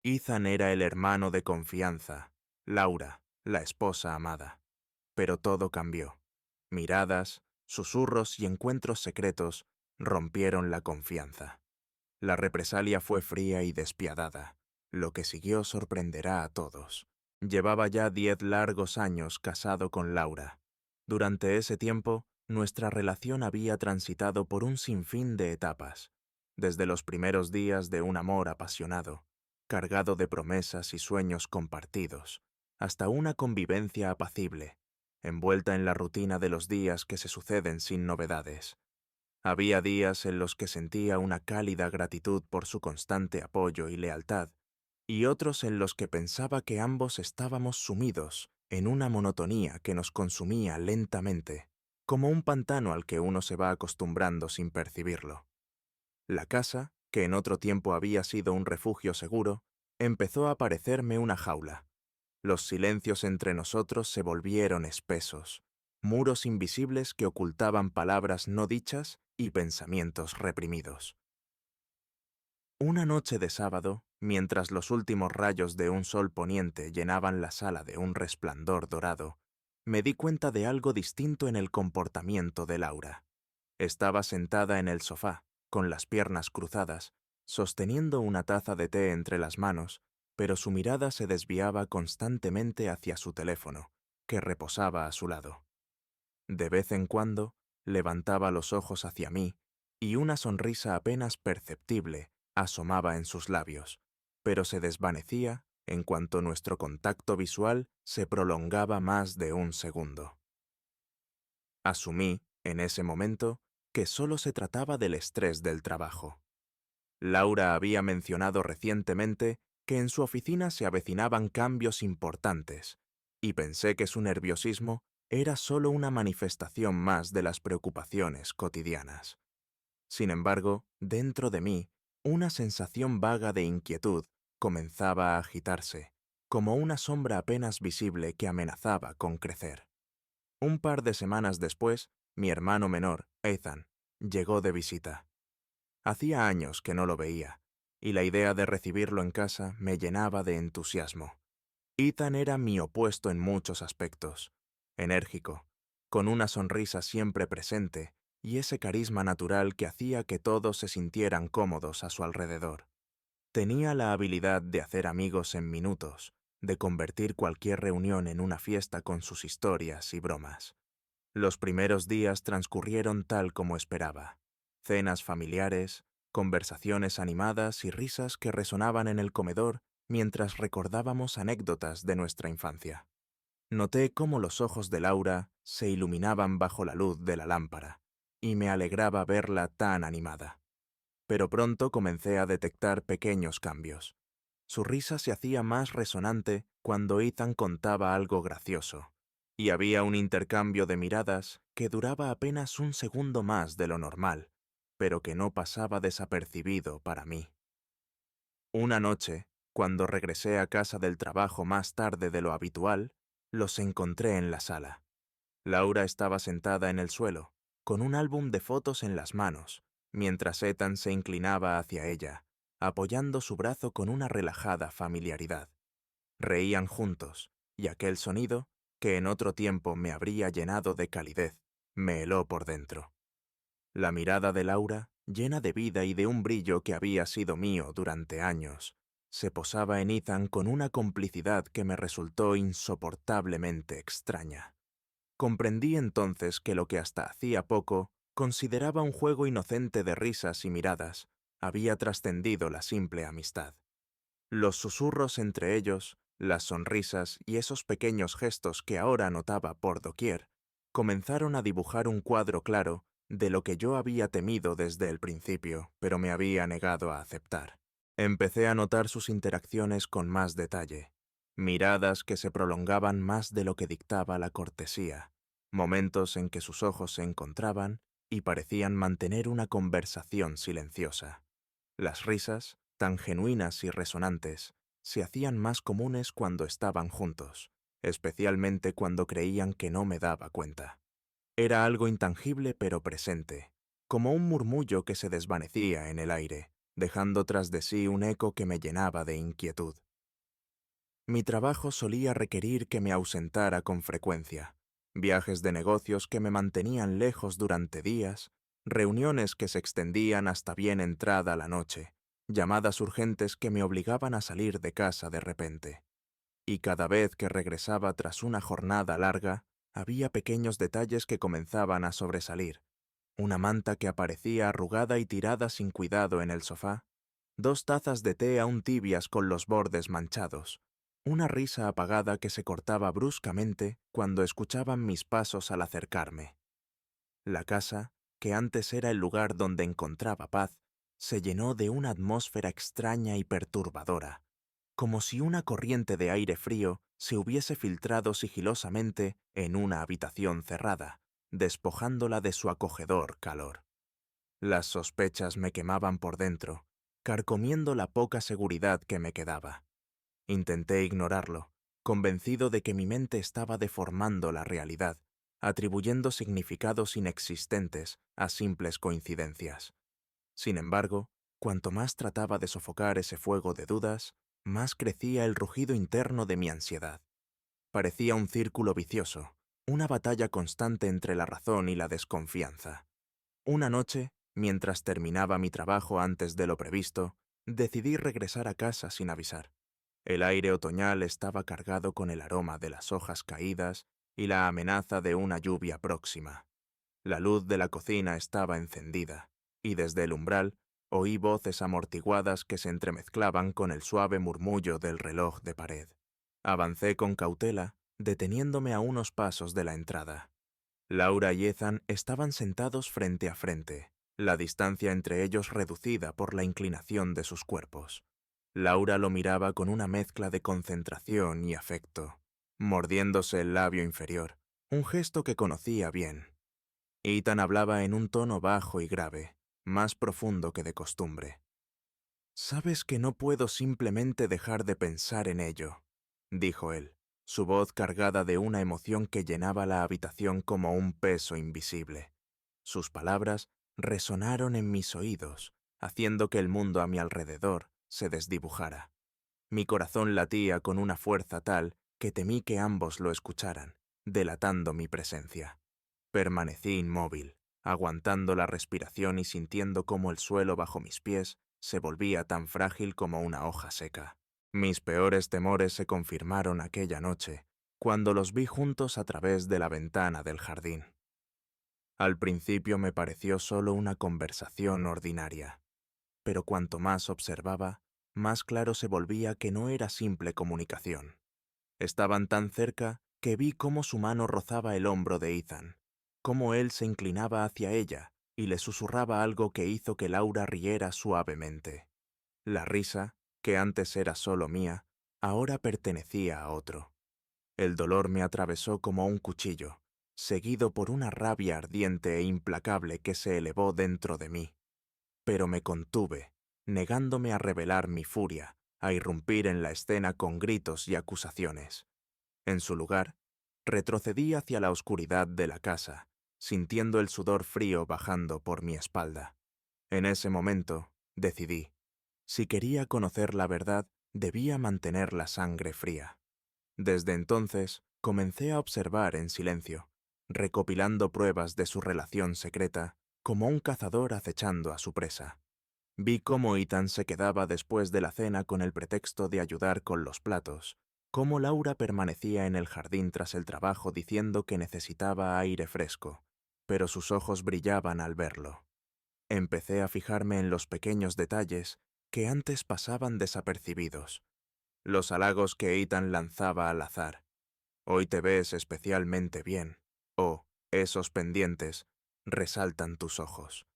Ethan era el hermano de confianza, Laura, la esposa amada. Pero todo cambió. Miradas, susurros y encuentros secretos rompieron la confianza. La represalia fue fría y despiadada. Lo que siguió sorprenderá a todos. Llevaba ya 10 largos años casado con Laura. Durante ese tiempo, nuestra relación había transitado por un sinfín de etapas, desde los primeros días de un amor apasionado, cargado de promesas y sueños compartidos, hasta una convivencia apacible, envuelta en la rutina de los días que se suceden sin novedades. Había días en los que sentía una cálida gratitud por su constante apoyo y lealtad, y otros en los que pensaba que ambos estábamos sumidos en una monotonía que nos consumía lentamente, como un pantano al que uno se va acostumbrando sin percibirlo. La casa, que en otro tiempo había sido un refugio seguro, empezó a parecerme una jaula. Los silencios entre nosotros se volvieron espesos, muros invisibles que ocultaban palabras no dichas y pensamientos reprimidos. Una noche de sábado, mientras los últimos rayos de un sol poniente llenaban la sala de un resplandor dorado, me di cuenta de algo distinto en el comportamiento de Laura. Estaba sentada en el sofá, con las piernas cruzadas, sosteniendo una taza de té entre las manos, pero su mirada se desviaba constantemente hacia su teléfono, que reposaba a su lado. De vez en cuando, levantaba los ojos hacia mí, y una sonrisa apenas perceptible asomaba en sus labios, pero se desvanecía en cuanto nuestro contacto visual se prolongaba más de un segundo. Asumí, en ese momento, que solo se trataba del estrés del trabajo. Laura había mencionado recientemente que en su oficina se avecinaban cambios importantes, y pensé que su nerviosismo era solo una manifestación más de las preocupaciones cotidianas. Sin embargo, dentro de mí, una sensación vaga de inquietud comenzaba a agitarse, como una sombra apenas visible que amenazaba con crecer. Un par de semanas después, mi hermano menor, Ethan, llegó de visita. Hacía años que no lo veía, y la idea de recibirlo en casa me llenaba de entusiasmo. Ethan era mi opuesto en muchos aspectos. Enérgico, con una sonrisa siempre presente y ese carisma natural que hacía que todos se sintieran cómodos a su alrededor. Tenía la habilidad de hacer amigos en minutos, de convertir cualquier reunión en una fiesta con sus historias y bromas. Los primeros días transcurrieron tal como esperaba. Cenas familiares, conversaciones animadas y risas que resonaban en el comedor mientras recordábamos anécdotas de nuestra infancia. Noté cómo los ojos de Laura se iluminaban bajo la luz de la lámpara, y me alegraba verla tan animada. Pero pronto comencé a detectar pequeños cambios. Su risa se hacía más resonante cuando Ethan contaba algo gracioso, y había un intercambio de miradas que duraba apenas un segundo más de lo normal, pero que no pasaba desapercibido para mí. Una noche, cuando regresé a casa del trabajo más tarde de lo habitual, los encontré en la sala. Laura estaba sentada en el suelo, con un álbum de fotos en las manos, mientras Ethan se inclinaba hacia ella, apoyando su brazo con una relajada familiaridad. Reían juntos, y aquel sonido, que en otro tiempo me habría llenado de calidez, me heló por dentro. La mirada de Laura, llena de vida y de un brillo que había sido mío durante años, se posaba en Ethan con una complicidad que me resultó insoportablemente extraña. Comprendí entonces que lo que hasta hacía poco consideraba un juego inocente de risas y miradas había trascendido la simple amistad. Los susurros entre ellos, las sonrisas y esos pequeños gestos que ahora notaba por doquier, comenzaron a dibujar un cuadro claro de lo que yo había temido desde el principio, pero me había negado a aceptar. Empecé a notar sus interacciones con más detalle, miradas que se prolongaban más de lo que dictaba la cortesía, momentos en que sus ojos se encontraban y parecían mantener una conversación silenciosa. Las risas, tan genuinas y resonantes, se hacían más comunes cuando estaban juntos, especialmente cuando creían que no me daba cuenta. Era algo intangible pero presente, como un murmullo que se desvanecía en el aire, dejando tras de sí un eco que me llenaba de inquietud. Mi trabajo solía requerir que me ausentara con frecuencia, viajes de negocios que me mantenían lejos durante días, reuniones que se extendían hasta bien entrada la noche, llamadas urgentes que me obligaban a salir de casa de repente. Y cada vez que regresaba tras una jornada larga, había pequeños detalles que comenzaban a sobresalir. Una manta que aparecía arrugada y tirada sin cuidado en el sofá, 2 tazas de té aún tibias con los bordes manchados, una risa apagada que se cortaba bruscamente cuando escuchaban mis pasos al acercarme. La casa, que antes era el lugar donde encontraba paz, se llenó de una atmósfera extraña y perturbadora, como si una corriente de aire frío se hubiese filtrado sigilosamente en una habitación cerrada, despojándola de su acogedor calor. Las sospechas me quemaban por dentro, carcomiendo la poca seguridad que me quedaba. Intenté ignorarlo, convencido de que mi mente estaba deformando la realidad, atribuyendo significados inexistentes a simples coincidencias. Sin embargo, cuanto más trataba de sofocar ese fuego de dudas, más crecía el rugido interno de mi ansiedad. Parecía un círculo vicioso, una batalla constante entre la razón y la desconfianza. Una noche, mientras terminaba mi trabajo antes de lo previsto, decidí regresar a casa sin avisar. El aire otoñal estaba cargado con el aroma de las hojas caídas y la amenaza de una lluvia próxima. La luz de la cocina estaba encendida, y desde el umbral oí voces amortiguadas que se entremezclaban con el suave murmullo del reloj de pared. Avancé con cautela, deteniéndome a unos pasos de la entrada. Laura y Ethan estaban sentados frente a frente, la distancia entre ellos reducida por la inclinación de sus cuerpos. Laura lo miraba con una mezcla de concentración y afecto, mordiéndose el labio inferior, un gesto que conocía bien. Ethan hablaba en un tono bajo y grave, más profundo que de costumbre. «Sabes que no puedo simplemente dejar de pensar en ello», dijo él, su voz cargada de una emoción que llenaba la habitación como un peso invisible. Sus palabras resonaron en mis oídos, haciendo que el mundo a mi alrededor se desdibujara. Mi corazón latía con una fuerza tal que temí que ambos lo escucharan, delatando mi presencia. Permanecí inmóvil, aguantando la respiración y sintiendo cómo el suelo bajo mis pies se volvía tan frágil como una hoja seca. Mis peores temores se confirmaron aquella noche, cuando los vi juntos a través de la ventana del jardín. Al principio me pareció solo una conversación ordinaria, pero cuanto más observaba, más claro se volvía que no era simple comunicación. Estaban tan cerca que vi cómo su mano rozaba el hombro de Ethan, cómo él se inclinaba hacia ella y le susurraba algo que hizo que Laura riera suavemente. La risa, que antes era solo mía, ahora pertenecía a otro. El dolor me atravesó como un cuchillo, seguido por una rabia ardiente e implacable que se elevó dentro de mí. Pero me contuve, negándome a revelar mi furia, a irrumpir en la escena con gritos y acusaciones. En su lugar, retrocedí hacia la oscuridad de la casa, sintiendo el sudor frío bajando por mi espalda. En ese momento, decidí, si quería conocer la verdad, debía mantener la sangre fría. Desde entonces, comencé a observar en silencio, recopilando pruebas de su relación secreta, como un cazador acechando a su presa. Vi cómo Ethan se quedaba después de la cena con el pretexto de ayudar con los platos, cómo Laura permanecía en el jardín tras el trabajo diciendo que necesitaba aire fresco, pero sus ojos brillaban al verlo. Empecé a fijarme en los pequeños detalles que antes pasaban desapercibidos, los halagos que Ethan lanzaba al azar. «Hoy te ves especialmente bien», o «esos pendientes resaltan tus ojos».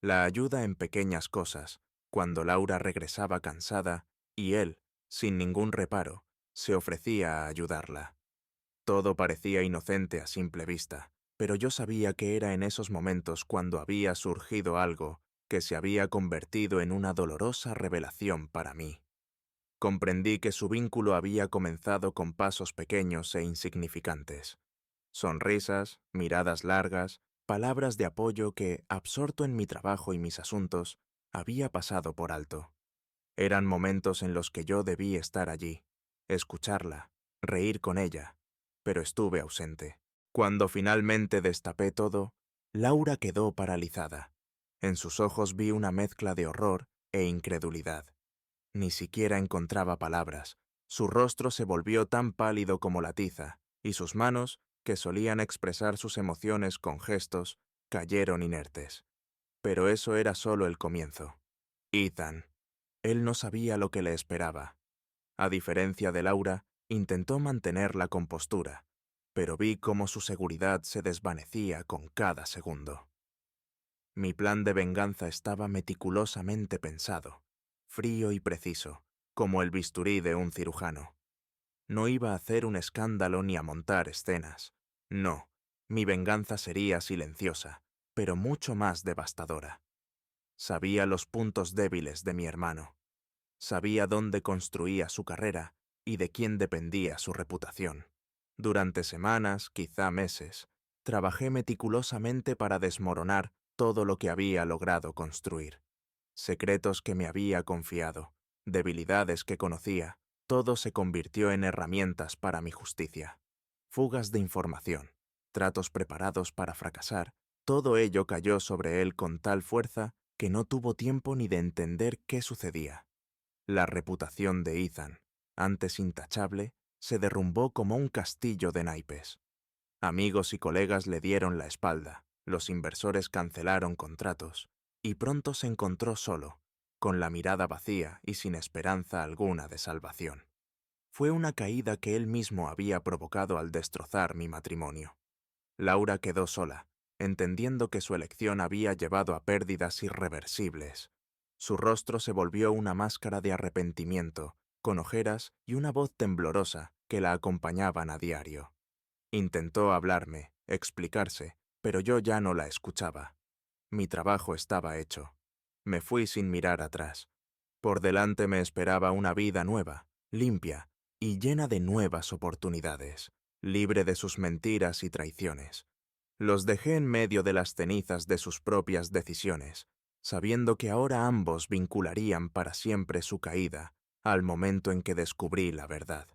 La ayuda en pequeñas cosas, cuando Laura regresaba cansada y él, sin ningún reparo, se ofrecía a ayudarla. Todo parecía inocente a simple vista, pero yo sabía que era en esos momentos cuando había surgido algo que se había convertido en una dolorosa revelación para mí. Comprendí que su vínculo había comenzado con pasos pequeños e insignificantes. Sonrisas, miradas largas, palabras de apoyo que, absorto en mi trabajo y mis asuntos, había pasado por alto. Eran momentos en los que yo debí estar allí, escucharla, reír con ella, pero estuve ausente. Cuando finalmente destapé todo, Laura quedó paralizada. En sus ojos vi una mezcla de horror e incredulidad. Ni siquiera encontraba palabras. Su rostro se volvió tan pálido como la tiza, y sus manos, que solían expresar sus emociones con gestos, cayeron inertes. Pero eso era solo el comienzo. Ethan. Él no sabía lo que le esperaba. A diferencia de Laura, intentó mantener la compostura, pero vi cómo su seguridad se desvanecía con cada segundo. Mi plan de venganza estaba meticulosamente pensado, frío y preciso, como el bisturí de un cirujano. No iba a hacer un escándalo ni a montar escenas. No, mi venganza sería silenciosa, pero mucho más devastadora. Sabía los puntos débiles de mi hermano. Sabía dónde construía su carrera y de quién dependía su reputación. Durante semanas, quizá meses, trabajé meticulosamente para desmoronar todo lo que había logrado construir. Secretos que me había confiado, debilidades que conocía, todo se convirtió en herramientas para mi justicia. Fugas de información, tratos preparados para fracasar, todo ello cayó sobre él con tal fuerza que no tuvo tiempo ni de entender qué sucedía. La reputación de Ethan, antes intachable, se derrumbó como un castillo de naipes. Amigos y colegas le dieron la espalda, los inversores cancelaron contratos, y pronto se encontró solo, con la mirada vacía y sin esperanza alguna de salvación. Fue una caída que él mismo había provocado al destrozar mi matrimonio. Laura quedó sola, entendiendo que su elección había llevado a pérdidas irreversibles. Su rostro se volvió una máscara de arrepentimiento, con ojeras y una voz temblorosa que la acompañaban a diario. Intentó hablarme, explicarse, pero yo ya no la escuchaba. Mi trabajo estaba hecho. Me fui sin mirar atrás. Por delante me esperaba una vida nueva, limpia y llena de nuevas oportunidades, libre de sus mentiras y traiciones. Los dejé en medio de las cenizas de sus propias decisiones, sabiendo que ahora ambos vincularían para siempre su caída al momento en que descubrí la verdad.